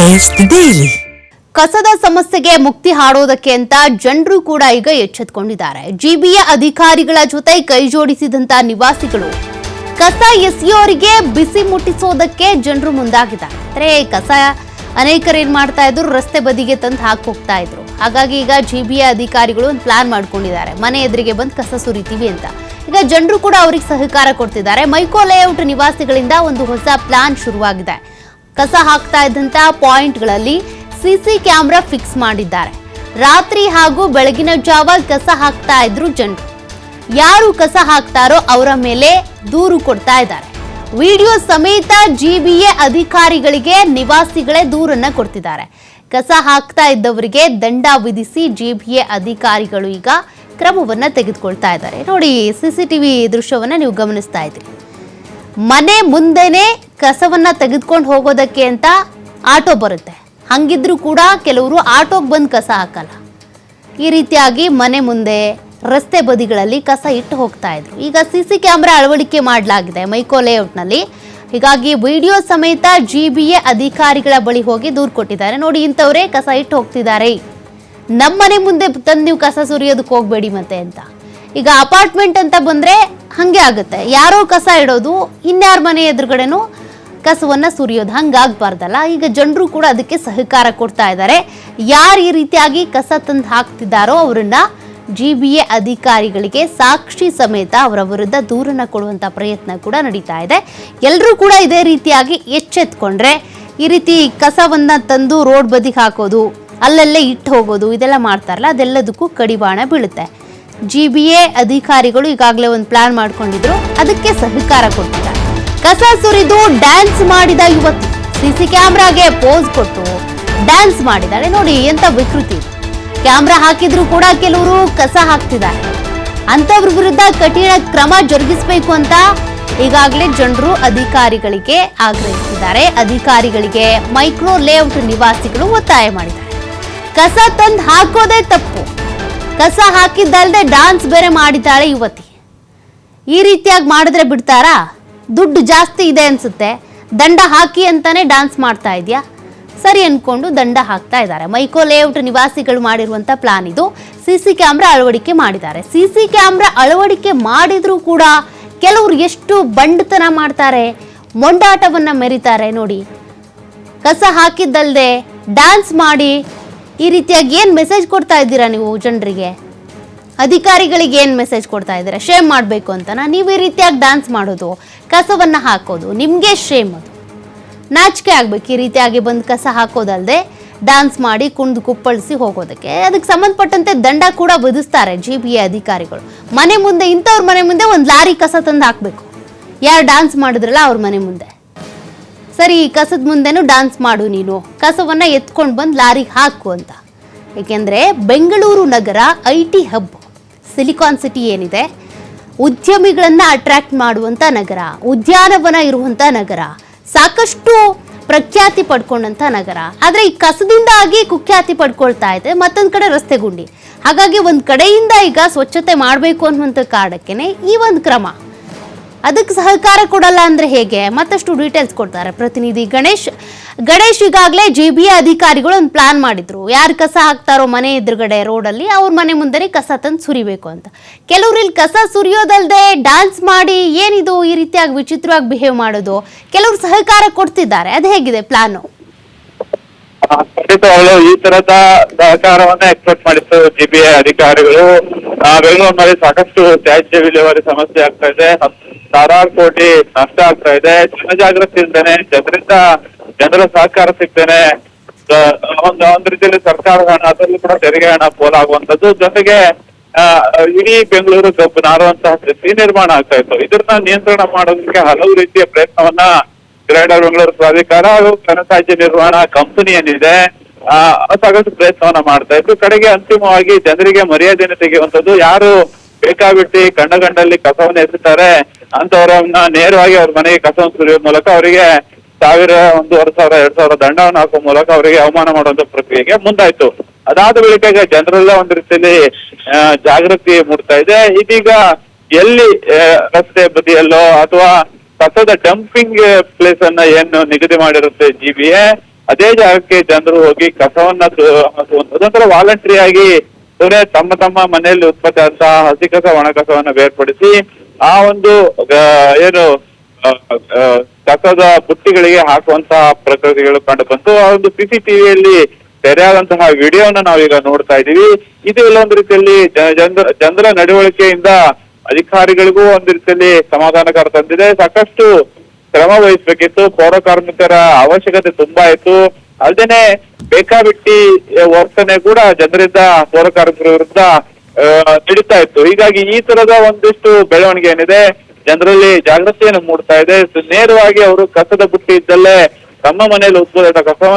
Taste daily. ಕಸದ ಸಮಸ್ಯೆಗೆ ಮುಕ್ತಿ ಹಾಡೋದಕ್ಕೆ ಅಂತ ಜನರು ಕೂಡ ಈಗ ಎಚ್ಚೆತ್ತುಕೊಂಡಿದ್ದಾರೆ. ಜಿಬಿಯ ಅಧಿಕಾರಿಗಳ ಜೊತೆ ಕೈ ಜೋಡಿಸಿದಂತ ನಿವಾಸಿಗಳು ಕಸ ಎಸೆಯೋರಿಗೆ ಬಿಸಿ ಮುಟ್ಟಿಸೋದಕ್ಕೆ ಜನರು ಮುಂದಾಗಿದ್ದಾರೆ. ಅಂದ್ರೆ ಕಸ ಅನೇಕರು ಏನ್ ಮಾಡ್ತಾ ಇದ್ರು, ರಸ್ತೆ ಬದಿಗೆ ತಂದು ಹಾಕಿ ಹೋಗ್ತಾ ಇದ್ರು. ಹಾಗಾಗಿ ಈಗ ಜಿಬಿಯ ಅಧಿಕಾರಿಗಳು ಒಂದು ಪ್ಲಾನ್ ಮಾಡ್ಕೊಂಡಿದ್ದಾರೆ, ಮನೆ ಎದುರಿಗೆ ಬಂದು ಕಸ ಸುರಿತೀವಿ ಅಂತ. ಈಗ ಜನರು ಕೂಡ ಅವ್ರಿಗೆ ಸಹಕಾರ ಕೊಡ್ತಿದ್ದಾರೆ. ಮೈಕೋ ಲೇಔಟ್ ನಿವಾಸಿಗಳಿಂದ ಒಂದು ಹೊಸ ಪ್ಲಾನ್ ಶುರುವಾಗಿದೆ. ಕಸ ಹಾಕ್ತಾ ಇದ್ದಂತ ಪಾಯಿಂಟ್ಗಳಲ್ಲಿ ಸಿಸಿ ಕ್ಯಾಮೆರಾ ಫಿಕ್ಸ್ ಮಾಡಿದ್ದಾರೆ. ರಾತ್ರಿ ಹಾಗೂ ಬೆಳಗಿನ ಜಾವ ಕಸ ಹಾಕ್ತಾ ಇದ್ರು ಜನರು. ಯಾರು ಕಸ ಹಾಕ್ತಾರೋ ಅವರ ಮೇಲೆ ದೂರು ಕೊಡ್ತಾ ಇದ್ದಾರೆ. ವಿಡಿಯೋ ಸಮೇತ ಜಿಬಿಎ ಅಧಿಕಾರಿಗಳಿಗೆ ನಿವಾಸಿಗಳೇ ದೂರನ್ನ ಕೊಡ್ತಿದ್ದಾರೆ. ಕಸ ಹಾಕ್ತಾ ಇದ್ದವರಿಗೆ ದಂಡ ವಿಧಿಸಿ ಜಿಬಿಎ ಅಧಿಕಾರಿಗಳು ಈಗ ಕ್ರಮವನ್ನ ತೆಗೆದುಕೊಳ್ತಾ ಇದ್ದಾರೆ. ನೋಡಿ, ಸಿಸಿಟಿವಿ ದೃಶ್ಯವನ್ನ ನೀವು ಗಮನಿಸ್ತಾ ಇದ್ದೀರಿ. ಮನೆ ಮುಂದೆನೆ ಕಸವನ್ನ ತೆಗೆದುಕೊಂಡು ಹೋಗೋದಕ್ಕೆ ಅಂತ ಆಟೋ ಬರುತ್ತೆ. ಹಂಗಿದ್ರು ಕೂಡ ಕೆಲವರು ಆಟೋಗೆ ಬಂದು ಕಸ ಹಾಕಲ್ಲ. ಈ ರೀತಿಯಾಗಿ ಮನೆ ಮುಂದೆ, ರಸ್ತೆ ಬದಿಗಳಲ್ಲಿ ಕಸ ಇಟ್ಟು ಹೋಗ್ತಾ ಇದ್ರು. ಈಗ ಸಿಸಿ ಕ್ಯಾಮೆರಾ ಅಳವಡಿಕೆ ಮಾಡಲಾಗಿದೆ ಮೈಕೋ ಲೇಔಟ್ನಲ್ಲಿ. ಹೀಗಾಗಿ ವಿಡಿಯೋ ಸಮೇತ ಜಿಬಿಎ ಅಧಿಕಾರಿಗಳ ಬಳಿ ಹೋಗಿ ದೂರು ಕೊಟ್ಟಿದ್ದಾರೆ. ನೋಡಿ, ಇಂಥವರೇ ಕಸ ಇಟ್ಟು ಹೋಗ್ತಿದ್ದಾರೆ, ನಮ್ಮನೆ ಮುಂದೆ ತಂದು ನೀವು ಕಸ ಸುರಿಯೋದಕ್ಕೆ ಹೋಗ್ಬೇಡಿ ಮತ್ತೆ ಅಂತ. ಈಗ ಅಪಾರ್ಟ್ಮೆಂಟ್ ಅಂತ ಬಂದ್ರೆ ಹಂಗೆ ಆಗುತ್ತೆ, ಯಾರೋ ಕಸ ಇಡೋದು, ಇನ್ಯಾರ ಮನೆ ಎದುರುಗಡೆನೂ ಕಸವನ್ನ ಸುರಿಯೋದು, ಹಂಗಾಗಬಾರ್ದಲ್ಲ. ಈಗ ಜನರು ಕೂಡ ಅದಕ್ಕೆ ಸಹಕಾರ ಕೊಡ್ತಾ ಇದ್ದಾರೆ. ಯಾರು ಈ ರೀತಿಯಾಗಿ ಕಸ ತಂದು ಹಾಕ್ತಿದ್ದಾರೋ ಅವರನ್ನ ಜಿಬಿಎ ಅಧಿಕಾರಿಗಳಿಗೆ ಸಾಕ್ಷಿ ಸಮೇತ ಅವರ ವಿರುದ್ಧ ದೂರನ್ನ ಕೊಡುವಂತ ಪ್ರಯತ್ನ ಕೂಡ ನಡೀತಾ ಇದೆ. ಎಲ್ಲರೂ ಕೂಡ ಇದೇ ರೀತಿಯಾಗಿ ಎಚ್ಚೆತ್ಕೊಂಡ್ರೆ, ಈ ರೀತಿ ಕಸವನ್ನ ತಂದು ರೋಡ್ ಬದಿಗೆ ಹಾಕೋದು, ಅಲ್ಲಲ್ಲೇ ಇಟ್ಟು ಹೋಗೋದು, ಇದೆಲ್ಲ ಮಾಡ್ತಾರಲ್ಲ, ಅದೆಲ್ಲದಕ್ಕೂ ಕಡಿವಾಣ ಬೀಳುತ್ತೆ. ಜಿಬಿಎ ಅಧಿಕಾರಿಗಳು ಈಗಾಗಲೇ ಒಂದು ಪ್ಲಾನ್ ಮಾಡ್ಕೊಂಡಿದ್ರು, ಅದಕ್ಕೆ ಸಹಕಾರ ಕೊಟ್ಟಿದ್ದಾರೆ. ಕಸ ಸುರಿದು ಡ್ಯಾನ್ಸ್ ಮಾಡಿದ ಯುವತಿ ಸಿಸಿ ಕ್ಯಾಮ್ರಾಗೆ ಪೋಸ್ ಕೊಟ್ಟು ಡ್ಯಾನ್ಸ್ ಮಾಡಿದಾಳೆ. ನೋಡಿ, ಎಂತ ವಿಕೃತಿ. ಕ್ಯಾಮ್ರಾ ಹಾಕಿದ್ರು ಕೂಡ ಕೆಲವರು ಕಸ ಹಾಕ್ತಿದ್ದಾರೆ. ಅಂತವ್ರ ವಿರುದ್ಧ ಕಠಿಣ ಕ್ರಮ ಜರುಗಿಸಬೇಕು ಅಂತ ಈಗಾಗಲೇ ಜನರು ಅಧಿಕಾರಿಗಳಿಗೆ ಆಗ್ರಹಿಸಿದ್ದಾರೆ. ಅಧಿಕಾರಿಗಳಿಗೆ ಮೈಕ್ರೋ ಲೇಔಟ್ ನಿವಾಸಿಗಳು ಒತ್ತಾಯ ಮಾಡಿದ್ದಾರೆ. ಕಸ ತಂದು ಹಾಕೋದೇ ತಪ್ಪು, ಕಸ ಹಾಕಿದ್ದಲ್ಲದೆ ಡ್ಯಾನ್ಸ್ ಬೇರೆ ಮಾಡಿದ್ದಾಳೆ ಯುವತಿ. ಈ ರೀತಿಯಾಗಿ ಮಾಡಿದ್ರೆ ಬಿಡ್ತಾರಾ? ದುಡ್ಡು ಜಾಸ್ತಿ ಇದೆ ಅನ್ಸುತ್ತೆ, ದಂಡ ಹಾಕಿ ಅಂತಾನೆ ಡ್ಯಾನ್ಸ್ ಮಾಡ್ತಾ ಇದೆಯಾ? ಸರಿ ಅನ್ಕೊಂಡು ದಂಡ ಹಾಕ್ತಾ ಇದ್ದಾರೆ. ಮೈಕೋ ಲೇಔಟ್ ನಿವಾಸಿಗಳು ಮಾಡಿರುವಂತ ಪ್ಲಾನ್ ಇದು. ಸಿಸಿ ಕ್ಯಾಮ್ರಾ ಅಳವಡಿಕೆ ಮಾಡಿದ್ದಾರೆ. ಸಿಸಿ ಕ್ಯಾಮ್ರಾ ಅಳವಡಿಕೆ ಮಾಡಿದ್ರೂ ಕೂಡ ಕೆಲವರು ಎಷ್ಟು ಬಂಡತನ ಮಾಡ್ತಾರೆ, ಮೊಂಡಾಟವನ್ನ ಮೆರಿತಾರೆ. ನೋಡಿ, ಕಸ ಹಾಕಿದ್ದಲ್ದೆ ಡ್ಯಾನ್ಸ್ ಮಾಡಿ ಈ ರೀತಿಯಾಗಿ ಏನ್ ಮೆಸೇಜ್ ಕೊಡ್ತಾ ಇದ್ದೀರಾ ನೀವು ಜನರಿಗೆ? ಅಧಿಕಾರಿಗಳಿಗೆ ಏನ್ ಮೆಸೇಜ್ ಕೊಡ್ತಾ ಇದ್ದೀರಾ? ಶೇಮ್ ಮಾಡಬೇಕು ಅಂತನಾ ನೀವು ಈ ರೀತಿಯಾಗಿ ಡ್ಯಾನ್ಸ್ ಮಾಡೋದು, ಕಸವನ್ನ ಹಾಕೋದು? ನಿಮ್ಗೆ ಶೇಮ್, ಅದು ನಾಚಿಕೆ ಆಗ್ಬೇಕು. ಈ ರೀತಿಯಾಗಿ ಬಂದು ಕಸ ಹಾಕೋದಲ್ದೆ ಡ್ಯಾನ್ಸ್ ಮಾಡಿ ಕುಣಿದು ಕುಪ್ಪಳಿಸಿ ಹೋಗೋದಕ್ಕೆ. ಅದಕ್ಕೆ ಸಂಬಂಧಪಟ್ಟಂತೆ ದಂಡ ಕೂಡ ವಿಧಿಸ್ತಾರೆ ಜಿಬಿಎ ಅಧಿಕಾರಿಗಳು. ಮನೆ ಮುಂದೆ, ಇಂಥವ್ರ ಮನೆ ಮುಂದೆ ಒಂದು ಲಾರಿ ಕಸ ತಂದು ಹಾಕ್ಬೇಕು. ಯಾರು ಡ್ಯಾನ್ಸ್ ಮಾಡಿದ್ರಲ್ಲ ಅವ್ರ ಮನೆ ಮುಂದೆ. ಸರಿ, ಕಸದ ಮುಂದೆನೂ ಡ್ಯಾನ್ಸ್ ಮಾಡು, ನೀನು ಕಸವನ್ನ ಎತ್ಕೊಂಡು ಬಂದು ಲಾರಿಗೆ ಹಾಕು ಅಂತ. ಏಕೆಂದ್ರೆ ಬೆಂಗಳೂರು ನಗರ IT ಹಬ್, ಸಿಲಿಕಾನ್ ಸಿಟಿ ಏನಿದೆ, ಉದ್ಯಮಿಗಳನ್ನ ಅಟ್ರಾಕ್ಟ್ ಮಾಡುವಂತ ನಗರ, ಉದ್ಯಾನವನ ಇರುವಂತ ನಗರ, ಸಾಕಷ್ಟು ಪ್ರಖ್ಯಾತಿ ಪಡ್ಕೊಂಡಂತ ನಗರ. ಆದ್ರೆ ಈ ಕಸದಿಂದಾಗಿ ಕುಖ್ಯಾತಿ ಪಡ್ಕೊಳ್ತಾ ಇದೆ. ಮತ್ತೊಂದ್ ಕಡೆ ರಸ್ತೆ ಗುಂಡಿ. ಹಾಗಾಗಿ ಒಂದ್ ಕಡೆಯಿಂದ ಈಗ ಸ್ವಚ್ಛತೆ ಮಾಡಬೇಕು ಅನ್ನುವಂಥ ಕಾರಣಕ್ಕೇನೆ ಈ ಒಂದು ಕ್ರಮ. ಅದಕ್ಕೆ ಸಹಕಾರ ಕೊಡಲ್ಲ ಅಂದ್ರೆ ಹೇಗೆ? ಮತ್ತಷ್ಟು ಡೀಟೇಲ್ಸ್ ಕೊಡ್ತಾರೆ ಪ್ರತಿನಿಧಿ ಗಣೇಶ್. ಈಗಾಗಲೇ ಜಿಬಿಎ ಅಧಿಕಾರಿಗಳು ಒಂದು ಪ್ಲಾನ್ ಮಾಡಿದ್ರು. ಯಾರು ಕಸ ಹಾಕ್ತಾರೋ ಮನೆ ಎದುರುಗಡೆ ರೋಡಲ್ಲಿ, ಅವ್ರ ಮನೆ ಮುಂದೆ ಕಸ ತಂದು ಸುರಿಬೇಕು ಅಂತ. ಕೆಲವರು ಇಲ್ಲಿ ಕಸ ಸುರಿಯೋದಲ್ದೆ ಡ್ಯಾನ್ಸ್ ಮಾಡಿ ಏನಿದು ಈ ರೀತಿಯಾಗಿ ವಿಚಿತ್ರವಾಗಿ ಬಿಹೇವ್ ಮಾಡೋದು, ಕೆಲವರು ಸಹಕಾರ ಕೊಡ್ತಿದ್ದಾರೆ. ಅದು ಹೇಗಿದೆ ಪ್ಲಾನು? ಖಂಡಿತವಾಗ್ಲೂ ಈ ತರದ ಸಹಕಾರವನ್ನ ಎಕ್ಸ್ಪೆಕ್ಟ್ ಮಾಡಿತ್ತು ಜಿಬಿಎ ಅಧಿಕಾರಿಗಳು. ಬೆಂಗಳೂರಿನಲ್ಲಿ ಸಾಕಷ್ಟು ತ್ಯಾಜ್ಯ ವಿಲೇವಾರಿ ಸಮಸ್ಯೆ ಆಗ್ತಾ ಇದೆ, ಸಾವಿರಾರು ಕೋಟಿ ನಷ್ಟ ಆಗ್ತಾ ಇದೆ. ಜನಜಾಗೃತಿ ಇಲ್ದೇನೆ, ಜನರ ಸಹಕಾರ ಸಿಗ್ತೇನೆ, ಒಂದು ರೀತಿಯಲ್ಲಿ ಸರ್ಕಾರದ ಹಣ, ಅದರಲ್ಲೂ ಕೂಡ ತೆರಿಗೆ ಹಣ ಪೋಲಾಗುವಂತದ್ದು, ಜೊತೆಗೆ ಇಡೀ ಬೆಂಗಳೂರು ಗಬ್ಬು ನಾರುವಂತಹ ಸ್ಥಿತಿ ನಿರ್ಮಾಣ ಆಗ್ತಾ ಇತ್ತು. ಇದನ್ನ ನಿಯಂತ್ರಣ ಮಾಡೋದಕ್ಕೆ ಹಲವು ರೀತಿಯ ಪ್ರಯತ್ನವನ್ನ ಗ್ರೇಟರ್ ಬೆಂಗಳೂರು ಪ್ರಾಧಿಕಾರ ಹಾಗೂ ಘನತ್ಯಾಜ್ಯ ನಿರ್ವಹಣಾ ಕಂಪನಿ ಏನಿದೆ ಸಾಕಷ್ಟು ಪ್ರಯತ್ನವನ್ನ ಮಾಡ್ತಾ ಇತ್ತು. ಕಡೆಗೆ ಅಂತಿಮವಾಗಿ ಜನರಿಗೆ ಮರ್ಯಾದೆಯನ್ನು ತೆಗೆಯುವಂಥದ್ದು, ಯಾರು ಬೇಕಾಬಿಟ್ಟಿ ಗಂಡಲ್ಲಿ ಕಸವನ್ನು ಎಸೆತಾರೆ ಅಂತವರನ್ನ ನೇರವಾಗಿ ಅವ್ರ ಮನೆಗೆ ಕಸವನ್ನು ಸುರಿಯೋ ಮೂಲಕ ಅವರಿಗೆ 1000, 1500, 2000 ದಂಡವನ್ನು ಹಾಕುವ ಮೂಲಕ ಅವರಿಗೆ ಅವಮಾನ ಮಾಡುವಂತ ಪ್ರಕ್ರಿಯೆಗೆ ಮುಂದಾಯ್ತು. ಅದಾದ ಬಳಿಕ ಈಗ ಜನರೆಲ್ಲ ಒಂದು ರೀತಿಯಲ್ಲಿ ಜಾಗೃತಿ ಮೂಡ್ತಾ ಇದೆ. ಇದೀಗ ಎಲ್ಲಿ ರಸ್ತೆ ಬದಿಯಲ್ಲೋ ಅಥವಾ ಕಸದ ಡಂಪಿಂಗ್ ಪ್ಲೇಸ್ ಅನ್ನ ಏನು ನಿಗದಿ ಮಾಡಿರುತ್ತೆ ಜಿಬಿಎ, ಅದೇ ಜಾಗಕ್ಕೆ ಜನರು ಹೋಗಿ ಕಸವನ್ನ ಅದೊಂಥರ ವಾಲಂಟ್ರಿ ಆಗಿ ತಮ್ಮ ಮನೆಯಲ್ಲಿ ಉತ್ಪತ್ತಿ ಆದಂತಹ ಹಸಿ ಕಸ ಒಣ ಕಸವನ್ನ ಬೇರ್ಪಡಿಸಿ ಆ ಒಂದು ಏನು ಕಸದ ಬುಟ್ಟಿಗಳಿಗೆ ಹಾಕುವಂತಹ ಪ್ರಕೃತಿಗಳು ಕಂಡು ಬಂತು. ಆ ಒಂದು CCTVಯಲ್ಲಿ ಸೆರೆಯಾದಂತಹ ವಿಡಿಯೋನ ನಾವೀಗ ನೋಡ್ತಾ ಇದೀವಿ. ಇದು ಎಲ್ಲೊಂದು ರೀತಿಯಲ್ಲಿ ಜನರ ನಡವಳಿಕೆಯಿಂದ ಅಧಿಕಾರಿಗಳಿಗೂ ಒಂದು ರೀತಿಯಲ್ಲಿ ಸಮಾಧಾನಕರ ತಂದಿದೆ. ಸಾಕಷ್ಟು ಶ್ರಮ ವಹಿಸ್ಬೇಕಿತ್ತು, ಪೌರ ಕಾರ್ಮಿಕರ ಅವಶ್ಯಕತೆ ತುಂಬಾ ಇತ್ತು. ಅಲ್ಲದೇನೆ ಬೇಕಾಬಿಟ್ಟಿ ವರ್ತನೆ ಕೂಡ ಜನರಿಂದ ಪೌರ ಕಾರ್ಮಿಕರ ವಿರುದ್ಧ ನಡೀತಾ ಇತ್ತು. ಹೀಗಾಗಿ ಈ ತರದ ಒಂದಿಷ್ಟು ಬೆಳವಣಿಗೆ ಏನಿದೆ ಜನರಲ್ಲಿ ಜಾಗೃತಿಯನ್ನು ಮೂಡ್ತಾ ಇದೆ. ನೇರವಾಗಿ ಅವರು ಕಸದ ಬುಟ್ಟಿ ಇದ್ದಲ್ಲೇ ತಮ್ಮ ಮನೆಯಲ್ಲಿ ಉತ್ಪನ್ನ ಕಸವನ್ನು